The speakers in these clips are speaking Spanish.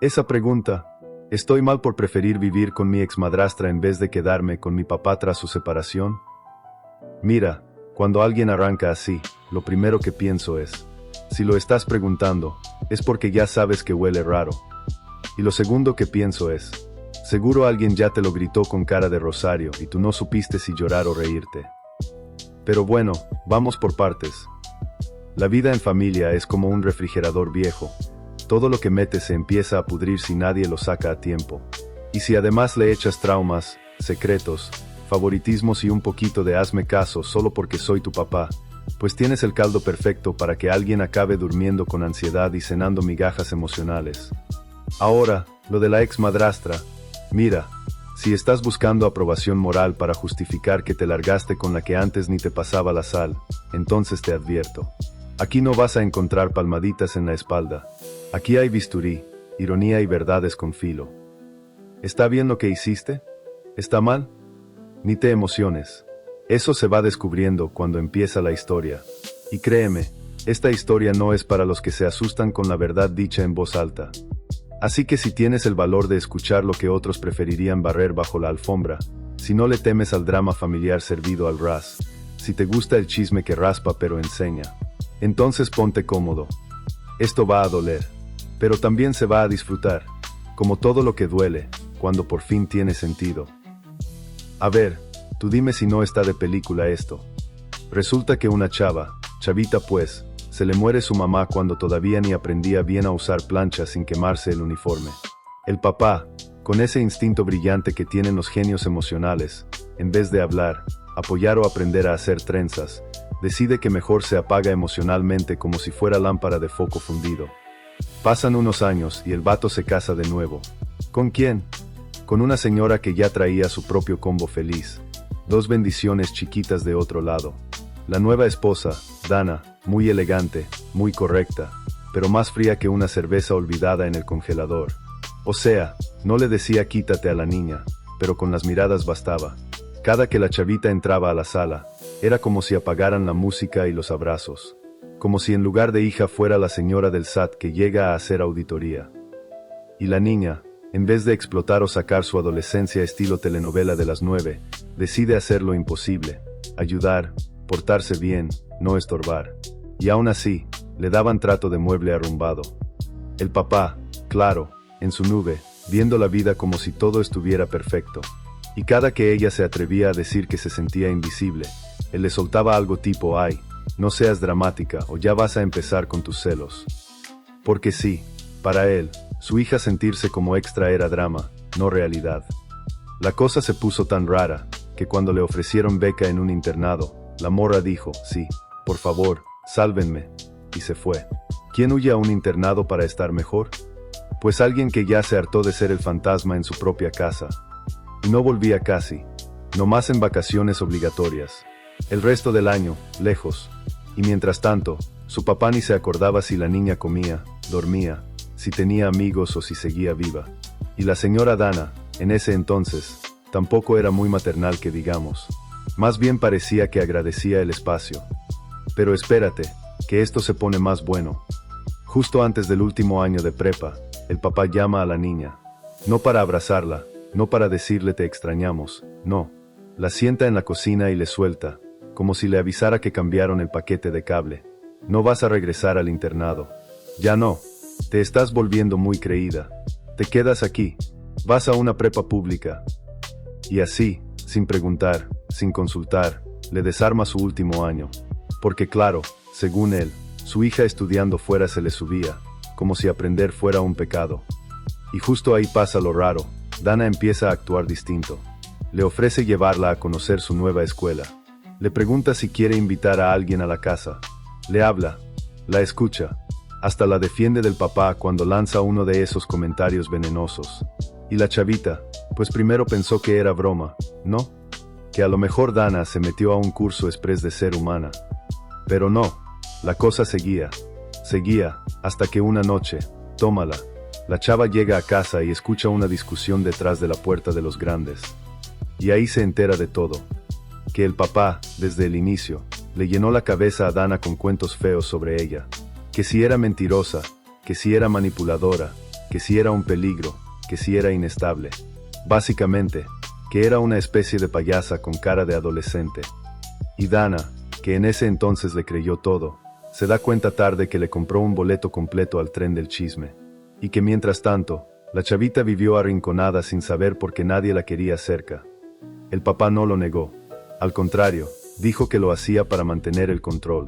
Esa pregunta. ¿Estoy mal por preferir vivir con mi exmadrastra en vez de quedarme con mi papá tras su separación? Mira, cuando alguien arranca así, lo primero que pienso es, si lo estás preguntando, es porque ya sabes que huele raro. Y lo segundo que pienso es, seguro alguien ya te lo gritó con cara de rosario y tú no supiste si llorar o reírte. Pero bueno, vamos por partes. La vida en familia es como un refrigerador viejo. Todo lo que metes se empieza a pudrir si nadie lo saca a tiempo. Y si además le echas traumas, secretos, favoritismos y un poquito de hazme caso solo porque soy tu papá, pues tienes el caldo perfecto para que alguien acabe durmiendo con ansiedad y cenando migajas emocionales. Ahora, lo de la ex madrastra. Mira, si estás buscando aprobación moral para justificar que te largaste con la que antes ni te pasaba la sal, entonces te advierto. Aquí no vas a encontrar palmaditas en la espalda. Aquí hay bisturí, ironía y verdades con filo. ¿Está bien lo que hiciste? ¿Está mal? Ni te emociones. Eso se va descubriendo cuando empieza la historia. Y créeme, esta historia no es para los que se asustan con la verdad dicha en voz alta. Así que si tienes el valor de escuchar lo que otros preferirían barrer bajo la alfombra, si no le temes al drama familiar servido al ras, si te gusta el chisme que raspa pero enseña, entonces ponte cómodo. Esto va a doler, pero también se va a disfrutar, como todo lo que duele, cuando por fin tiene sentido. A ver, tú dime si no está de película esto. Resulta que una chavita pues, se le muere su mamá cuando todavía ni aprendía bien a usar plancha sin quemarse el uniforme. El papá, con ese instinto brillante que tienen los genios emocionales, en vez de hablar, apoyar o aprender a hacer trenzas, decide que mejor se apaga emocionalmente como si fuera lámpara de foco fundido. Pasan unos años y el vato se casa de nuevo. ¿Con quién? Con una señora que ya traía su propio combo feliz. 2 bendiciones chiquitas de otro lado. La nueva esposa, Dana, muy elegante, muy correcta, pero más fría que una cerveza olvidada en el congelador. O sea, no le decía quítate a la niña, pero con las miradas bastaba. Cada que la chavita entraba a la sala, era como si apagaran la música y los abrazos. Como si en lugar de hija fuera la señora del SAT que llega a hacer auditoría. Y la niña, en vez de explotar o sacar su adolescencia estilo telenovela de las 9, decide hacer lo imposible, ayudar, portarse bien, no estorbar. Y aún así, le daban trato de mueble arrumbado. El papá, claro, en su nube, viendo la vida como si todo estuviera perfecto. Y cada que ella se atrevía a decir que se sentía invisible, él le soltaba algo tipo ay, no seas dramática o ya vas a empezar con tus celos. Porque sí, para él, su hija sentirse como extra era drama, no realidad. La cosa se puso tan rara, que cuando le ofrecieron beca en un internado, la morra dijo, sí, por favor, sálvenme, y se fue. ¿Quién huye a un internado para estar mejor? Pues alguien que ya se hartó de ser el fantasma en su propia casa. Y no volvía casi, nomás en vacaciones obligatorias. El resto del año, lejos. Y mientras tanto, su papá ni se acordaba si la niña comía, dormía, si tenía amigos o si seguía viva. Y la señora Dana, en ese entonces, tampoco era muy maternal que digamos. Más bien parecía que agradecía el espacio. Pero espérate, que esto se pone más bueno. Justo antes del último año de prepa, el papá llama a la niña. No para abrazarla, no para decirle te extrañamos, no. La sienta en la cocina y le suelta, como si le avisara que cambiaron el paquete de cable. No vas a regresar al internado. Ya no. Te estás volviendo muy creída. Te quedas aquí. Vas a una prepa pública. Y así, sin preguntar, sin consultar, le desarma su último año. Porque claro, según él, su hija estudiando fuera se le subía, como si aprender fuera un pecado. Y justo ahí pasa lo raro. Dana empieza a actuar distinto. Le ofrece llevarla a conocer su nueva escuela. Le pregunta si quiere invitar a alguien a la casa. Le habla. La escucha. Hasta la defiende del papá cuando lanza uno de esos comentarios venenosos. Y la chavita, pues primero pensó que era broma, ¿no? Que a lo mejor Dana se metió a un curso express de ser humana. Pero no. La cosa seguía. Seguía, hasta que una noche, tómala. La chava llega a casa y escucha una discusión detrás de la puerta de los grandes. Y ahí se entera de todo. Que el papá, desde el inicio, le llenó la cabeza a Dana con cuentos feos sobre ella. Que si era mentirosa, que si era manipuladora, que si era un peligro, que si era inestable. Básicamente, que era una especie de payasa con cara de adolescente. Y Dana, que en ese entonces le creyó todo, se da cuenta tarde que le compró un boleto completo al tren del chisme. Y que mientras tanto, la chavita vivió arrinconada sin saber por qué nadie la quería cerca. El papá no lo negó. Al contrario, dijo que lo hacía para mantener el control.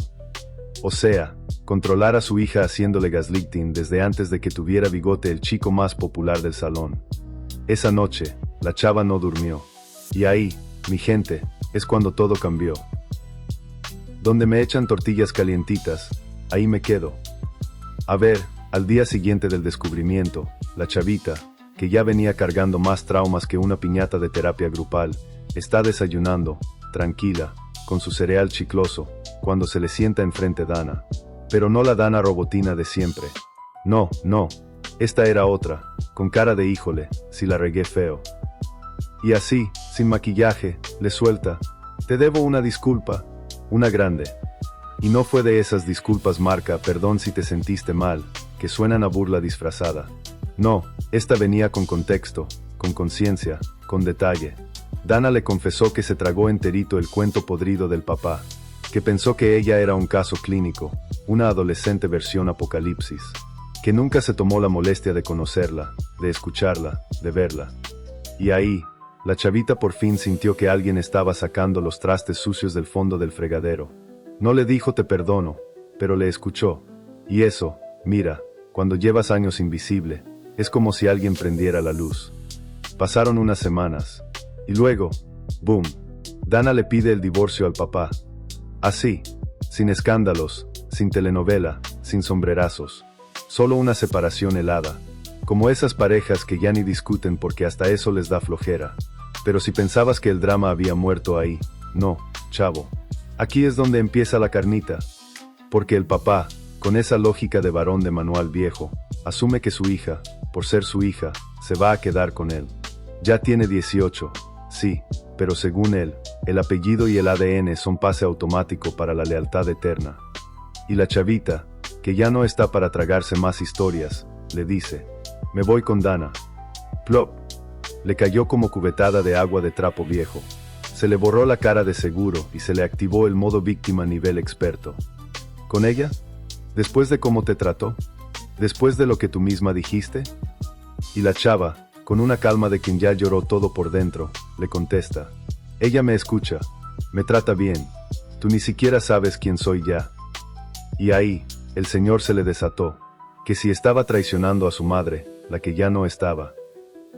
O sea, controlar a su hija haciéndole gaslighting desde antes de que tuviera bigote el chico más popular del salón. Esa noche, la chava no durmió. Y ahí, mi gente, es cuando todo cambió. Donde me echan tortillas calientitas, ahí me quedo. A ver, al día siguiente del descubrimiento, la chavita, que ya venía cargando más traumas que una piñata de terapia grupal, está desayunando, tranquila, con su cereal chicloso, cuando se le sienta enfrente Dana. Pero no la Dana robotina de siempre. No, esta era otra, con cara de híjole, si la regué feo. Y así, sin maquillaje, le suelta: te debo una disculpa, una grande. Y no fue de esas disculpas marca perdón si te sentiste mal, que suenan a burla disfrazada. No, esta venía con contexto, con conciencia, con detalle. Dana le confesó que se tragó enterito el cuento podrido del papá, que pensó que ella era un caso clínico, una adolescente versión apocalipsis, que nunca se tomó la molestia de conocerla, de escucharla, de verla. Y ahí, la chavita por fin sintió que alguien estaba sacando los trastes sucios del fondo del fregadero. No le dijo te perdono, pero le escuchó. Y eso, mira, cuando llevas años invisible, es como si alguien prendiera la luz. Pasaron unas semanas. Y luego, ¡boom! Dana le pide el divorcio al papá. Así, sin escándalos, sin telenovela, sin sombrerazos. Solo una separación helada. Como esas parejas que ya ni discuten porque hasta eso les da flojera. Pero si pensabas que el drama había muerto ahí, no, chavo. Aquí es donde empieza la carnita. Porque el papá, con esa lógica de varón de manual viejo, asume que su hija, por ser su hija, se va a quedar con él. Ya tiene 18, sí, pero según él, el apellido y el ADN son pase automático para la lealtad eterna. Y la chavita, que ya no está para tragarse más historias, le dice: me voy con Dana. Plop. Le cayó como cubetada de agua de trapo viejo. Se le borró la cara de seguro y se le activó el modo víctima nivel experto. ¿Con ella? ¿Después de cómo te trató? ¿Después de lo que tú misma dijiste? Y la chava, con una calma de quien ya lloró todo por dentro, le contesta: ella me escucha, me trata bien, tú ni siquiera sabes quién soy ya. Y ahí, el señor se le desató, que si estaba traicionando a su madre, la que ya no estaba,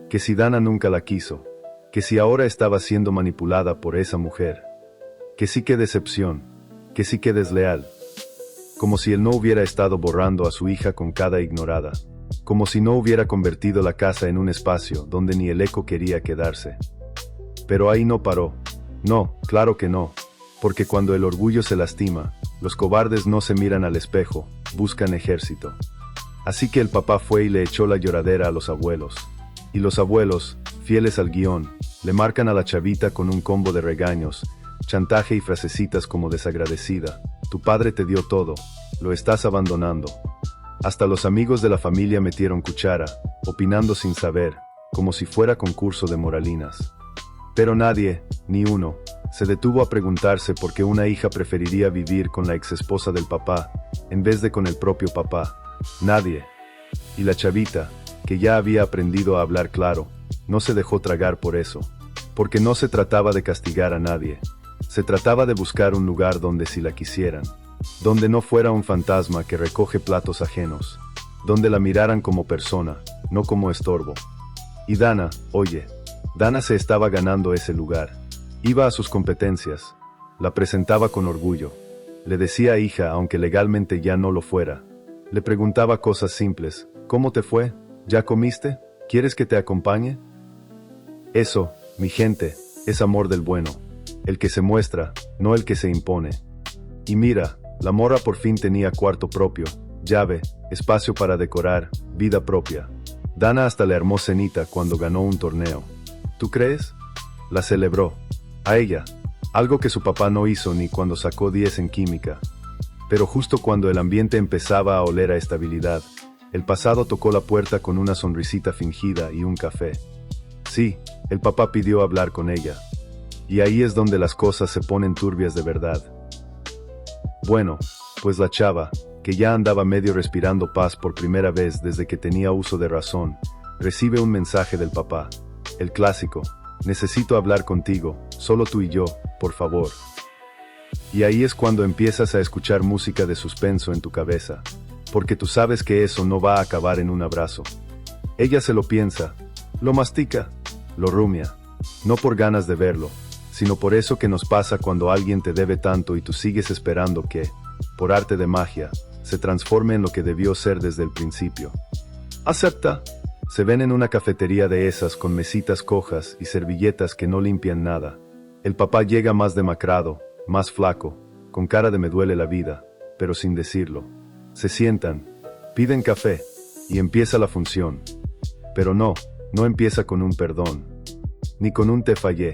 que si Dana nunca la quiso, que si ahora estaba siendo manipulada por esa mujer, que sí que decepción, que sí que desleal, como si él no hubiera estado borrando a su hija con cada ignorada, como si no hubiera convertido la casa en un espacio donde ni el eco quería quedarse. Pero ahí no paró. No, claro que no, porque cuando el orgullo se lastima, los cobardes no se miran al espejo, buscan ejército. Así que el papá fue y le echó la lloradera a los abuelos. Y los abuelos, fieles al guión, le marcan a la chavita con un combo de regaños, chantaje y frasecitas como desagradecida: tu padre te dio todo, lo estás abandonando. Hasta los amigos de la familia metieron cuchara, opinando sin saber, como si fuera concurso de moralinas. Pero nadie, ni uno, se detuvo a preguntarse por qué una hija preferiría vivir con la exesposa del papá, en vez de con el propio papá. Nadie. Y la chavita, que ya había aprendido a hablar claro, no se dejó tragar por eso. Porque no se trataba de castigar a nadie. Se trataba de buscar un lugar donde sí la quisieran. Donde no fuera un fantasma que recoge platos ajenos. Donde la miraran como persona, no como estorbo. Y Dana, oye, Dana se estaba ganando ese lugar. Iba a sus competencias. La presentaba con orgullo. Le decía hija aunque legalmente ya no lo fuera. Le preguntaba cosas simples: ¿cómo te fue? ¿Ya comiste? ¿Quieres que te acompañe? Eso, mi gente, es amor del bueno. El que se muestra, no el que se impone. Y mira, la morra por fin tenía cuarto propio, llave, espacio para decorar, vida propia. Dana hasta le armó cenita cuando ganó un torneo. ¿Tú crees? La celebró. A ella. Algo que su papá no hizo ni cuando sacó 10 en química. Pero justo cuando el ambiente empezaba a oler a estabilidad, El pasado tocó la puerta con una sonrisita fingida y un café. Sí, el papá pidió hablar con ella. Y ahí es donde las cosas se ponen turbias de verdad. Bueno, pues la chava, que ya andaba medio respirando paz por primera vez desde que tenía uso de razón, recibe un mensaje del papá. El clásico: necesito hablar contigo, solo tú y yo, por favor. Y ahí es cuando empiezas a escuchar música de suspenso en tu cabeza, porque tú sabes que eso no va a acabar en un abrazo. Ella se lo piensa, lo mastica, lo rumia, no por ganas de verlo, sino por eso que nos pasa cuando alguien te debe tanto y tú sigues esperando que, por arte de magia, se transforme en lo que debió ser desde el principio. Acepta. Se ven en una cafetería de esas con mesitas cojas y servilletas que no limpian nada. El papá llega más demacrado, más flaco, con cara de me duele la vida, pero sin decirlo. Se sientan, piden café, y empieza la función. Pero no empieza con un perdón, ni con un te fallé.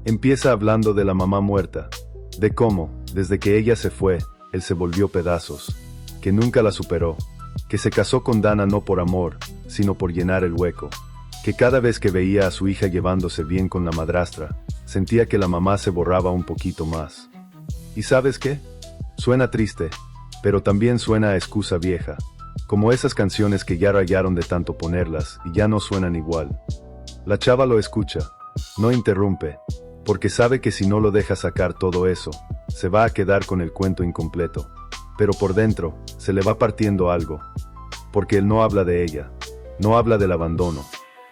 Empieza hablando de la mamá muerta, de cómo, desde que ella se fue, él se volvió pedazos, que nunca la superó, que se casó con Dana no por amor, sino por llenar el hueco, que cada vez que veía a su hija llevándose bien con la madrastra, sentía que la mamá se borraba un poquito más. ¿Y sabes qué? Suena triste, pero también suena a excusa vieja, como esas canciones que ya rayaron de tanto ponerlas y ya no suenan igual. La chava lo escucha, no interrumpe, porque sabe que si no lo deja sacar todo eso, se va a quedar con el cuento incompleto. Pero por dentro, se le va partiendo algo, porque él no habla de ella, no habla del abandono,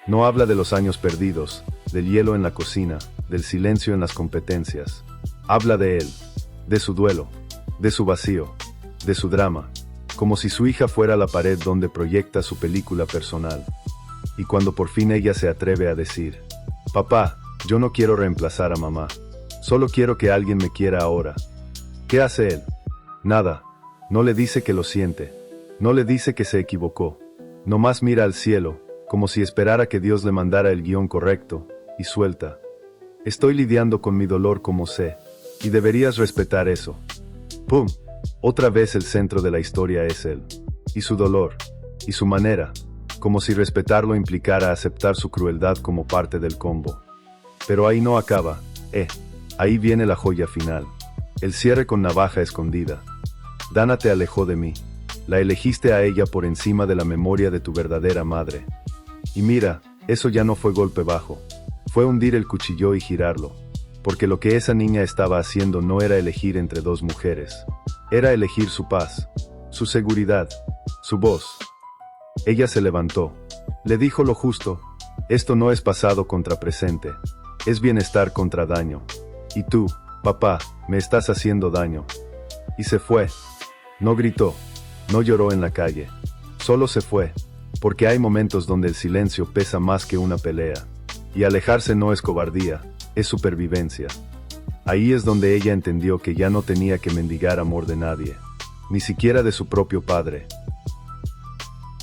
no habla de los años perdidos, del hielo en la cocina, del silencio en las competencias. Habla de él, de su duelo, de su vacío, de su drama, como si su hija fuera la pared donde proyecta su película personal. Y cuando por fin ella se atreve a decir: papá, yo no quiero reemplazar a mamá, solo quiero que alguien me quiera ahora. ¿Qué hace él? Nada. No le dice que lo siente, no le dice que se equivocó, nomás mira al cielo, como si esperara que Dios le mandara el guión correcto, y suelta: estoy lidiando con mi dolor como sé, y deberías respetar eso. ¡Pum! Otra vez el centro de la historia es él, y su dolor, y su manera, como si respetarlo implicara aceptar su crueldad como parte del combo. Pero ahí no acaba, ahí viene la joya final, el cierre con navaja escondida. Dana te alejó de mí, la elegiste a ella por encima de la memoria de tu verdadera madre. Y mira, eso ya no fue golpe bajo, fue hundir el cuchillo y girarlo, porque lo que esa niña estaba haciendo no era elegir entre dos mujeres, era elegir su paz, su seguridad, su voz. Ella se levantó, le dijo lo justo: esto no es pasado contra presente, es bienestar contra daño. Y tú, papá, me estás haciendo daño. Y se fue. No gritó, no lloró en la calle, solo se fue, porque hay momentos donde el silencio pesa más que una pelea, y alejarse no es cobardía, es supervivencia. Ahí es donde ella entendió que ya no tenía que mendigar amor de nadie, ni siquiera de su propio padre.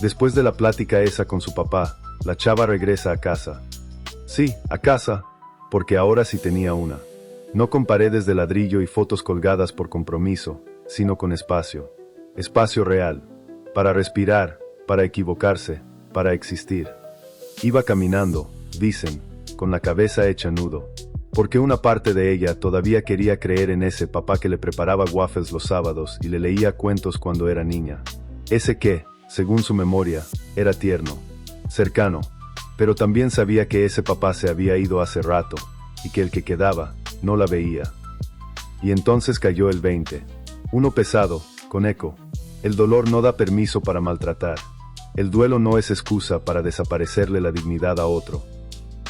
Después de la plática esa con su papá, la chava regresa a casa. Sí, a casa, porque ahora sí tenía una. No con paredes de ladrillo y fotos colgadas por compromiso, sino con espacio. Espacio real. Para respirar, para equivocarse, para existir. Iba caminando, dicen, con la cabeza hecha nudo, porque una parte de ella todavía quería creer en ese papá que le preparaba waffles los sábados y le leía cuentos cuando era niña. Ese que, según su memoria, era tierno, cercano, pero también sabía que ese papá se había ido hace rato, y que el que quedaba, no la veía. Y entonces cayó el 20. Uno pesado, con eco. El dolor no da permiso para maltratar. El duelo no es excusa para desaparecerle la dignidad a otro.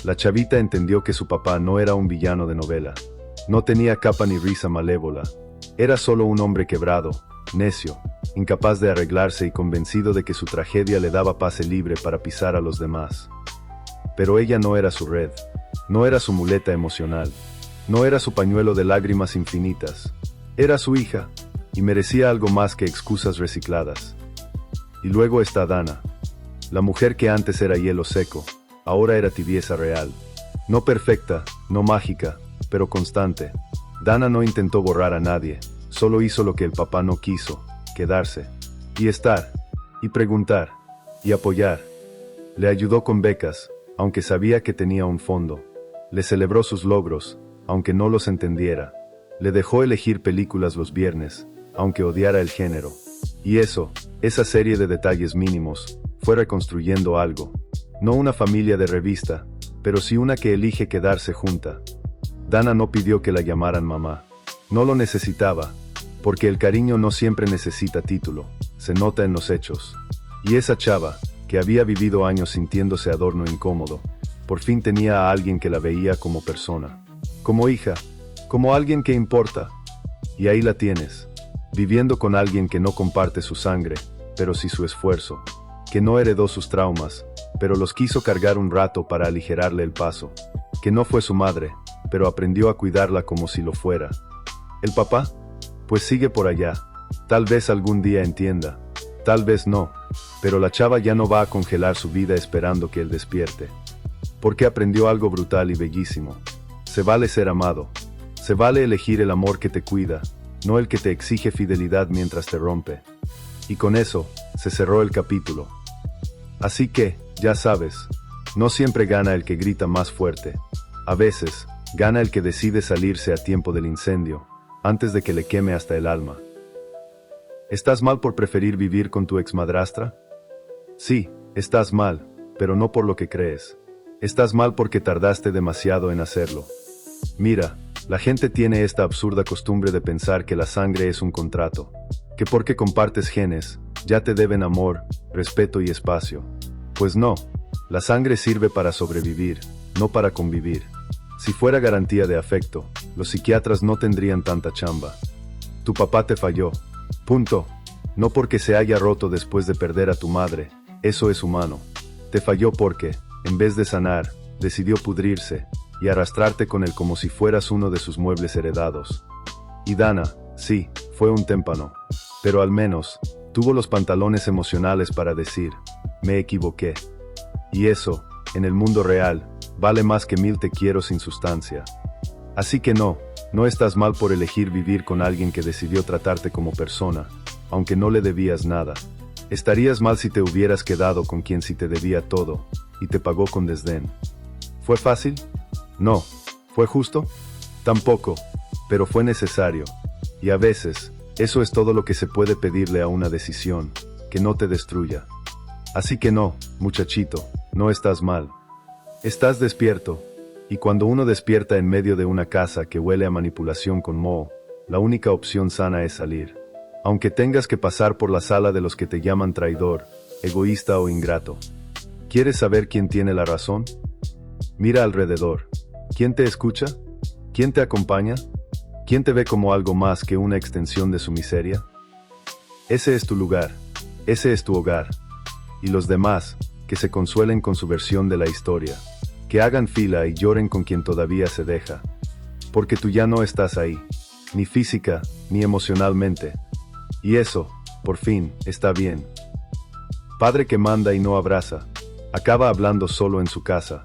La chavita entendió que su papá no era un villano de novela. No tenía capa ni risa malévola. Era solo un hombre quebrado, necio, incapaz de arreglarse y convencido de que su tragedia le daba pase libre para pisar a los demás. Pero ella no era su red, no era su muleta emocional, no era su pañuelo de lágrimas infinitas. Era su hija, y merecía algo más que excusas recicladas. Y luego está Dana, la mujer que antes era hielo seco, ahora era tibieza real. No perfecta, no mágica, pero constante. Dana no intentó borrar a nadie, solo hizo lo que el papá no quiso, quedarse. Y estar. y preguntar, y apoyar. Le ayudó con becas, aunque sabía que tenía un fondo. Le celebró sus logros, aunque no los entendiera. Le dejó elegir películas los viernes, aunque odiara el género. Y eso, esa serie de detalles mínimos, fue reconstruyendo algo. No una familia de revista, pero sí una que elige quedarse junta. Dana no pidió que la llamaran mamá. No lo necesitaba, porque el cariño no siempre necesita título, se nota en los hechos. Y esa chava, que había vivido años sintiéndose adorno incómodo, por fin tenía a alguien que la veía como persona, como hija, como alguien que importa. Y ahí la tienes, viviendo con alguien que no comparte su sangre, pero sí su esfuerzo, que no heredó sus traumas, pero los quiso cargar un rato para aligerarle el paso, que no fue su madre, pero aprendió a cuidarla como si lo fuera. ¿El papá? Pues sigue por allá, tal vez algún día entienda, tal vez no, pero la chava ya no va a congelar su vida esperando que él despierte. Porque aprendió algo brutal y bellísimo. Se vale ser amado, se vale elegir el amor que te cuida, no el que te exige fidelidad mientras te rompe. Y con eso, se cerró el capítulo. Así que, ya sabes, no siempre gana el que grita más fuerte. A veces, gana el que decide salirse a tiempo del incendio, antes de que le queme hasta el alma. ¿Estás mal por preferir vivir con tu exmadrastra? Sí, estás mal, pero no por lo que crees. Estás mal porque tardaste demasiado en hacerlo. Mira, la gente tiene esta absurda costumbre de pensar que la sangre es un contrato, que porque compartes genes, ya te deben amor, respeto y espacio. Pues no, la sangre sirve para sobrevivir, no para convivir. Si fuera garantía de afecto, los psiquiatras no tendrían tanta chamba. Tu papá te falló. Punto. No porque se haya roto después de perder a tu madre, eso es humano. Te falló porque, en vez de sanar, decidió pudrirse, y arrastrarte con él como si fueras uno de sus muebles heredados. Y Dana, sí, fue un témpano. Pero al menos, tuvo los pantalones emocionales para decir, me equivoqué. Y eso, en el mundo real, vale más que 1000 te quiero sin sustancia. Así que no estás mal por elegir vivir con alguien que decidió tratarte como persona, aunque no le debías nada. Estarías mal si te hubieras quedado con quien sí te debía todo, y te pagó con desdén. ¿Fue fácil? No. ¿Fue justo? Tampoco, pero fue necesario. Y a veces, eso es todo lo que se puede pedirle a una decisión, que no te destruya. Así que no, muchachito, no estás mal. Estás despierto, y cuando uno despierta en medio de una casa que huele a manipulación con moho, la única opción sana es salir. Aunque tengas que pasar por la sala de los que te llaman traidor, egoísta o ingrato. ¿Quieres saber quién tiene la razón? Mira alrededor. ¿Quién te escucha? ¿Quién te acompaña? ¿Quién te ve como algo más que una extensión de su miseria? Ese es tu lugar, ese es tu hogar. Y los demás, que se consuelen con su versión de la historia, que hagan fila y lloren con quien todavía se deja. Porque tú ya no estás ahí, ni física, ni emocionalmente. Y eso, por fin, está bien. Padre que manda y no abraza, acaba hablando solo en su casa.